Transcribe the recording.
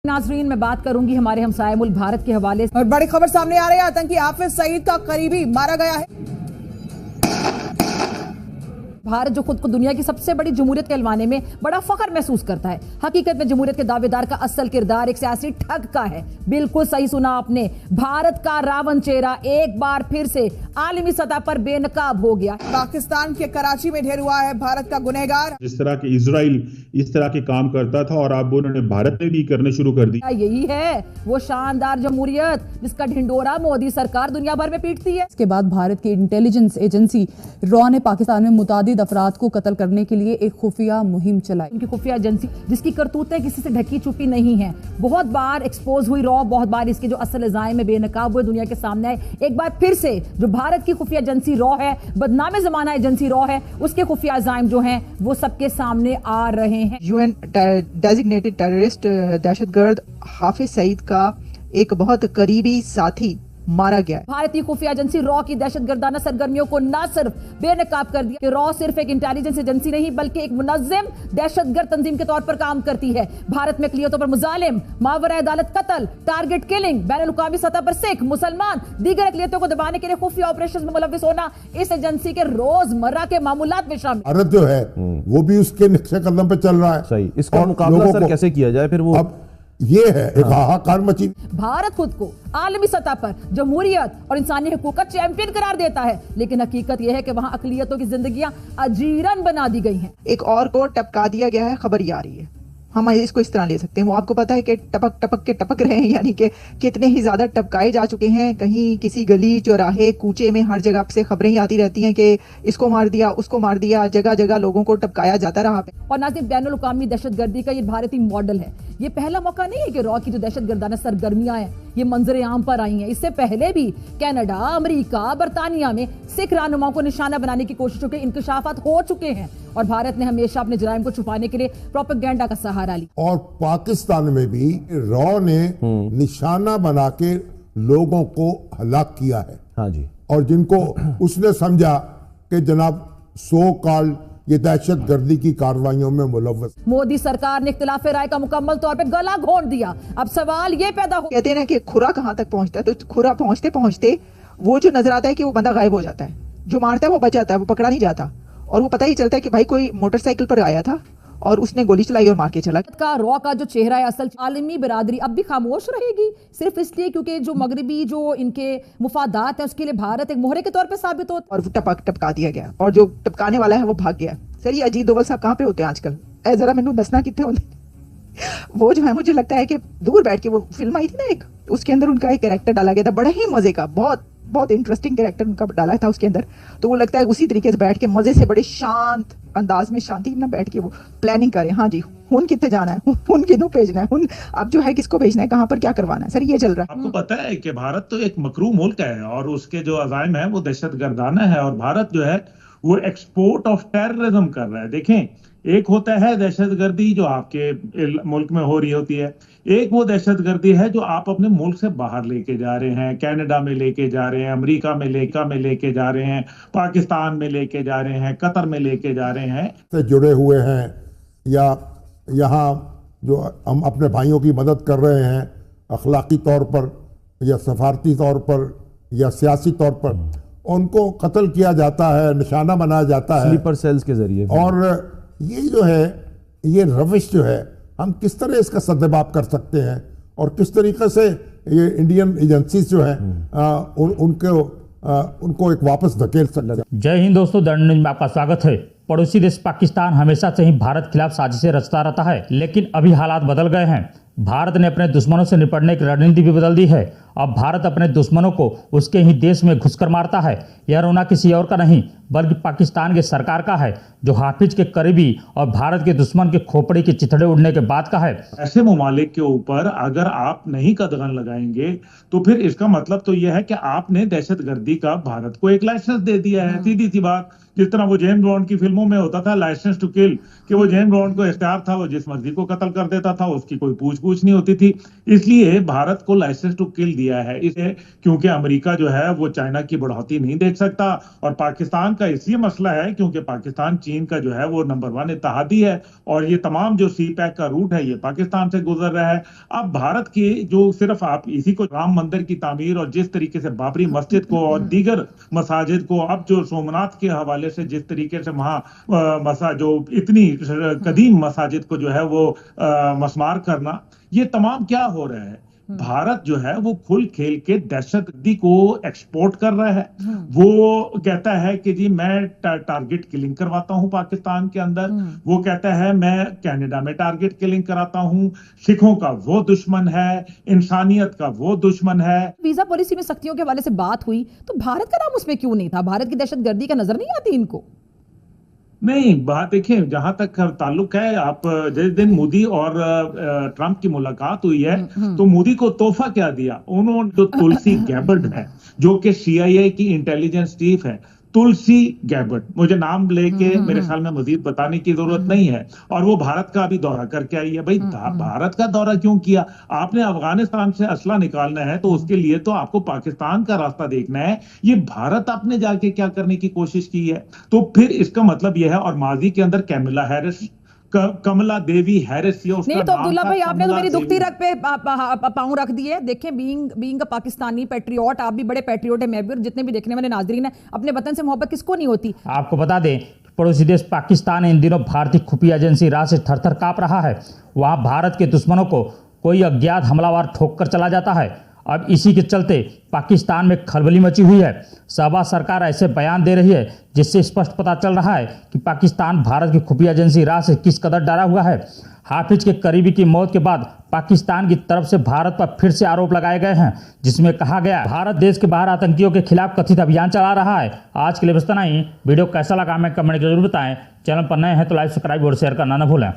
नाजरीन, मैं बात करूंगी हमारे हमसाये मुल्क भारत के हवाले से। और बड़ी खबर सामने आ रही है, आतंकी हाफिज सईद का करीबी मारा गया है। भारत जो खुद को दुनिया की सबसे बड़ी जमहूरियत कहलवाने में बड़ा फख्र महसूस करता है, हकीकत में जमहूरियत के दावेदार का असल किरदार एक सियासी ठग का है। बिल्कुल सही सुना आपने, भारत का रावण चेहरा एक बार फिर से आलमी सतह पर बेनकाब हो गया। पाकिस्तान के कराची में ढेर हुआ है भारत का गुनहगार। जिस तरह के इजराइल इस तरह के काम करता था और अब उन्होंने भारत में भी करने शुरू कर दी। यही है वो शानदार जमहूरियत जिसका ढिंडोरा मोदी सरकार दुनिया भर में पीटती है। इसके बाद भारत की इंटेलिजेंस एजेंसी रॉ ने पाकिस्तान में मुतादिद अफराद को कत्ल करने के लिए एक खुफिया मुहिम चलाई। उनकी खुफिया एजेंसी जिसकी करतूतें किसी से ढकी छुपी नहीं है, बहुत बार एक्सपोज हुई रॉ, बहुत बार इसके जो असल इल्जाम में बेनकाब हुए दुनिया के सामने आए। एक बार फिर से जो भारत की खुफिया एजेंसी रॉ है, बदनामे जमाना एजेंसी रॉ है, उसके खुफिया इल्जाम जो हैं वो सबके सामने आ रहे हैं। UN designated terrorist दहशतगर्द Hafiz Saeed का एक बहुत करीबी साथी मारा गया। भारतीय खुफिया एजेंसी रॉ की दहशतगर्दाना सरगर्मियों को न सिर्फ बेनकाब कर दिया कि रॉ सिर्फ एक इंटेलिजेंस एजेंसी नहीं बल्कि एक मुनज़्ज़म दहशतगर्द तंजीम के तौर पर काम करती है। भारत में अक़लियतों पर मुजालिम, मावरा अदालत कत्ल, टारगेट किलिंग, बैनुल-अक़वामी सतह पर सिख, मुसलमान, दीगर अक़लियतों को दबाने के लिए खुफिया ऑपरेशन में मुलव्विस होना इस एजेंसी के रोजमर्रा के मामूलात में शामिल। भारत जो है वो भी उसके नक्शे कदम पे चल रहा है। सही, इसका मुकाबला सर कैसे किया जाए फिर वो अब ये है एक हाहाकार मची। भारत खुद को आलमी सतह पर जमहूरियत और इंसानी हकूक का चैंपियन करार देता है, लेकिन हकीकत यह है कि वहां अक़लियतों की जिंदगियां अजीरन बना दी गई हैं। एक और को टपका दिया गया है, खबर ये आ रही है। हम इसको इस तरह ले सकते हैं, वो आपको पता है कि टपक टपक के टपक रहे हैं, यानी कि कितने ही ज्यादा टपकाए जा चुके हैं। कहीं किसी गली चौराहे कूचे में हर जगह से खबरें ही आती रहती हैं कि इसको मार दिया, उसको मार दिया, जगह जगह लोगों को टपकाया जाता रहा। और नाज़रीन, बैनुल-अक़वामी दहशतगर्दी का ये भारतीय मॉडल है। ये पहला मौका नहीं है कि रॉ की जो दहशतगर्दाना सरगर्मियां हैं ये मंजर आम पर आई हैं। इससे पहले भी कनाडा, अमेरिका, बरतानिया में सिख रहनुमाओं को निशाना बनाने की कोशिशों के इंकशाफात हो चुके हैं और भारत ने हमेशा अपने जराइम को छुपाने के लिए प्रोपेगेंडा का सहारा लिया। और पाकिस्तान में भी रॉ ने निशाना बना के लोगों को हलाक किया है। हाँ जी। और जिनको उसने समझा कि जनाब सो कॉल्ड ये दहशत गर्दी की कार्रवाइयों में मुलव्वस। मोदी सरकार ने इख्तिलाफ राय का मुकम्मल तौर पे गला घोंट दिया। अब सवाल ये पैदा हो, कहते हैं ना कि खुरा कहाँ तक पहुंचता है, तो खुरा पहुंचते पहुंचते वो जो नजर आता है कि वो बंदा गायब हो जाता है, जो मारता है वो बच जाता है, वो पकड़ा नहीं जाता। और वो पता ही चलता है कि भाई कोई मोटरसाइकिल पर आया था और उसने गोली चलाई और मार के चला का रॉ का जो चेहरा है असल आलमी बिरादरी अब भी खामोश रहेगी सिर्फ इसलिए क्योंकि जो मगरबी जो इनके मुफादात है उसके लिए भारत एक मोहरे के तौर पे साबित होता। और टपका दिया गया और जो टपकाने वाला है वो भाग गया। सर ये अजीत डोभाल साहब कहाँ पे होते हैं आजकल? जरा मैंने दसना कितने होते। वो जो है मुझे लगता है कि दूर बैठ के, वो फिल्म आई थी ना एक, उसके अंदर उनका एक कैरेक्टर डाला गया था, बड़ा ही मजे का, बहुत बहुत इंटरेस्टिंग कैरेक्टर उनका डाला था उसके अंदर। तो वो लगता है उसी तरीके से बैठ के मजे से बड़े शांत अंदाज में शांति में बैठ के वो प्लानिंग करें। हाँ जी, हुन कितने जाना है, हुन कितनों भेजना है, हुन अब जो है किसको भेजना है, कहाँ पर क्या करवाना है, सर ये चल रहा है। आपको पता है कि भारत तो एक मकरू मुल्क है और उसके जो अज़ाइम है वो दहशतगर्दाना है और भारत जो है वो एक्सपोर्ट ऑफ टेररिज्म कर रहा है। देखें, एक होता है दहशतगर्दी जो आपके मुल्क में हो रही होती है, एक वो दहशतगर्दी है जो आप अपने मुल्क से बाहर लेके जा रहे हैं, कनाडा में लेके जा रहे हैं, अमेरिका में लेके जा रहे हैं, पाकिस्तान में लेके जा रहे हैं, कतर में लेके जा रहे हैं। से जुड़े हुए हैं या यहाँ जो हम अपने भाइयों की मदद कर रहे हैं अखलाकी तौर पर या सफारती तौर पर या सियासी तौर पर, उनको कत्ल किया जाता है, निशाना बनाया जाता है स्लीपर सेल्स के जरिए। और ये जो है ये रविश जो है हम किस तरह इसका सद्भाव कर सकते हैं और किस तरीके से ये इंडियन एजेंसीज जो है उनको एक वापस धकेल सकते हैं। जय हिंद दोस्तों, द न्यूज़ में आपका स्वागत है। पड़ोसी देश पाकिस्तान हमेशा से ही भारत खिलाफ साजिशें रचता रहता है, लेकिन अभी हालात बदल गए हैं। भारत ने अपने दुश्मनों से निपटने की रणनीति भी बदल दी है। अब भारत अपने दुश्मनों को उसके ही देश में घुसकर मारता है। यह रोना किसी और का नहीं बल्कि पाकिस्तान की सरकार का है, जो हाफिज के करीबी और भारत के दुश्मन के खोपड़ी के चिथड़े उड़ने के बाद का है। ऐसे ममालिक के ऊपर अगर आप नहीं कदगन लगाएंगे तो फिर इसका मतलब तो यह है कि आपने दहशतगर्दी का भारत को एक लाइसेंस दे दिया है। सीधी सी बात, जिस तरह वो जेम्स बॉन्ड की फिल्मों में होता था लाइसेंस टू किल, कि वो जेम्स बॉन्ड को इख्तियार था, वो जिस मर्जी को कत्ल कर देता था, उसकी कोई पूछ नहीं होती थी। इसलिए भारत को लाइसेंस टू किल दिया है इसे, क्योंकि अमेरिका जो है वो चाइना की बढ़ोतरी नहीं देख सकता, और पाकिस्तान का इसलिए मसला है क्योंकि पाकिस्तान चीन का जो है वो नंबर 1 इत्तेहादी है, और ये तमाम जो सी पैक का रूट है ये पाकिस्तान से गुजर रहा है। अब भारत की जो सिर्फ आप इसी को राम मंदिर की तामीर और जिस तरीके से बाबरी मस्जिद को और दीगर मसाजिद को, अब जो सोमनाथ के हवाले से जिस तरीके से वहां जो इतनी कदीम मसाजिद को जो है वो मस्मार करना, ये तमाम क्या हो रहा है? भारत जो है वो खुल खेल के दहशतगर्दी को एक्सपोर्ट कर रहा है। वो कहता है कि जी मैं टारगेट किलिंग करवाता हूं पाकिस्तान के अंदर, वो कहता है मैं कनाडा में टारगेट किलिंग कराता हूं, सिखों का वो दुश्मन है, इंसानियत का वो दुश्मन है। वीजा पॉलिसी में सख्तियों के हवाले से बात हुई तो भारत का नाम उसमें क्यों नहीं था? भारत की दहशतगर्दी का नजर नहीं आती इनको? नहीं, बात देखिए, जहां तक ताल्लुक है, आप जिस दिन मोदी और ट्रंप की मुलाकात हुई है तो मोदी को तोहफा क्या दिया? उन्होंने जो तुलसी गैबर्ड है जो कि CIA की इंटेलिजेंस चीफ है, तुलसी गैबर्ड, मुझे नाम लेके मेरे ख्याल में मजीद बताने की जरूरत नहीं है, और वो भारत का भी दौरा करके आई है। भाई भारत का दौरा क्यों किया? आपने अफगानिस्तान से असला निकालना है तो उसके लिए तो आपको पाकिस्तान का रास्ता देखना है। ये भारत आपने जाके क्या करने की कोशिश की है? तो फिर इसका मतलब यह है, और माजी के अंदर कैमिला हैरिस, कमला देवी हैरिस, ये उसका नहीं तो नाम अब्दुल्ला था, भाई आपने तो कमला मेरी दुखती देवी। रग पे पांव रख दिए। देखें, बीइंग अ पाकिस्तानी पैट्रियट, आप भी बड़े पैट्रियट है, मैं भी, और जितने भी देखने वाले नाजरीन है, अपने वतन से मोहब्बत किसको नहीं होती। आपको बता दें, पड़ोसी देश पाकिस्तान इन दिनों भारतीय खुफिया एजेंसी राह से थरथर कांप रहा है। वहां भारत के दुश्मनों को कोई अज्ञात हमलावर ठोक कर चला जाता है। अब इसी के चलते पाकिस्तान में खलबली मची हुई है। शहबाज सरकार ऐसे बयान दे रही है जिससे स्पष्ट पता चल रहा है कि पाकिस्तान भारत की खुफिया एजेंसी राह से किस कदर डरा हुआ है। हाफिज के करीबी की मौत के बाद पाकिस्तान की तरफ से भारत पर फिर से आरोप लगाए गए हैं, जिसमें कहा गया भारत देश के बाहर आतंकियों के खिलाफ कथित अभियान चला रहा है। आज के लिए बस इतना ही। वीडियो कैसा लगा हमें कमेंट जरूर बताएं। चैनल पर नए हैं तो लाइक, सब्सक्राइब और शेयर करना न भूलें।